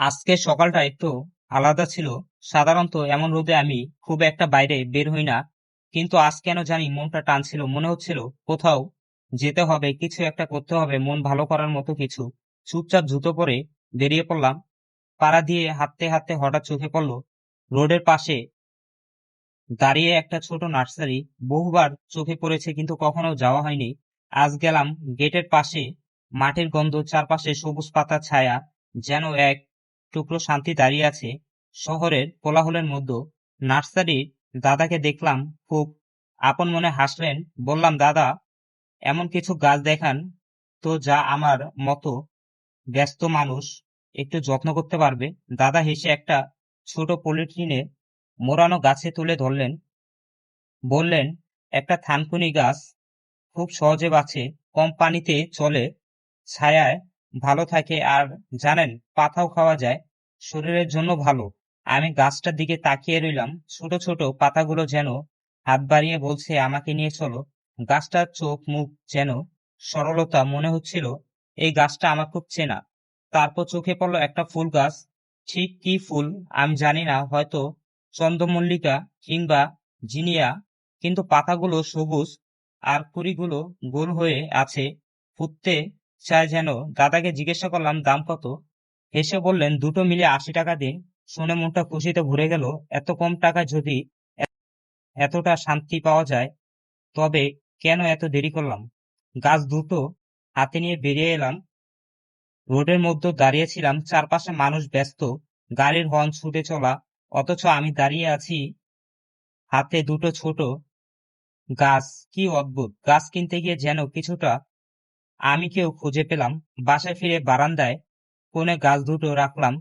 আজকের সকালটা একটু আলাদা ছিল। সাধারণত এমন রোদে আমি খুব একটা বাইরে বের হই না, কিন্তু আজ কেন জানি মনটা টানছিল। মনে হচ্ছিল কোথাও যেতে হবে, কিছু একটা করতে হবে, মন ভালো করার মতো কিছু। চুপচাপ জুতো পরে বেরিয়ে পড়লাম। পাড়া দিয়ে হাঁটতে হাঁটতে হঠাৎ চোখে পড়লো রোডের পাশে দাঁড়িয়ে একটা ছোট নার্সারি। বহুবার চোখে পড়েছে কিন্তু কখনো যাওয়া হয়নি। আজ গেলাম। গেটের পাশে মাটির গন্ধ, চারপাশে সবুজ পাতার ছায়া, যেন এক টুকরো শান্তি দাঁড়িয়ে আছে শহরের কোলাহলের মধ্যে। নার্সারির দাদাকে দেখলাম, খুব আপন মনে হাসলেন। বললাম, দাদা, এমন কিছু গাছ দেখান তো যা আমার মতো ব্যস্ত মানুষ একটু যত্ন করতে পারবে। দাদা হেসে একটা ছোট পলিথিনে মোড়ানো গাছে তুলে ধরলেন। বললেন, একটা থানকুনি গাছ, খুব সহজে বাঁচে, কম পানিতে চলে, ছায়ায় ভালো থাকে, আর জানেন, পাতাও খাওয়া যায়, শরীরের জন্য ভালো। আমি গাছটার দিকে তাকিয়ে রইলাম। ছোট ছোট পাতাগুলো যেন হাত বাড়িয়ে বলছে, আমাকে নিয়ে চলো। গাছটার চোখ মুখ যেন সরলতা, মনে হচ্ছিল এই গাছটা আমার খুব চেনা। তারপর চোখে পড়লো একটা ফুল গাছ। ঠিক কি ফুল আমি জানি না, হয়তো চন্দ্রমল্লিকা কিংবা জিনিয়া, কিন্তু পাতাগুলো সবুজ আর কুড়িগুলো গোল হয়ে আছে, ফুটতে চায় যেন। দাদাকে জিজ্ঞাসা করলাম, দাম কত? হেসে বললেন, দুটো মিলে 80 টাকা দিন। শুনে মনটা খুশিতে ভরে গেল। এত কম টাকায় যদি এতটা শান্তি পাওয়া যায়, তবে কেন এত দেরি করলাম? গাছ দুটো হাতে নিয়ে বেরিয়ে এলাম। রোডের মধ্যে দাঁড়িয়েছিলাম, চারপাশে মানুষ ব্যস্ত, গাড়ির হর্ন ছুটে চলা, অথচ আমি দাঁড়িয়ে আছি হাতে দুটো ছোট গাছ। কি অদ্ভুত! গাছ কিনতে গিয়ে যেন কিছুটা আমি কেউ খুঁজে পেলাম। বাসায় ফিরে বারান্দায় কোণে গাছ দুটো রাখলাম।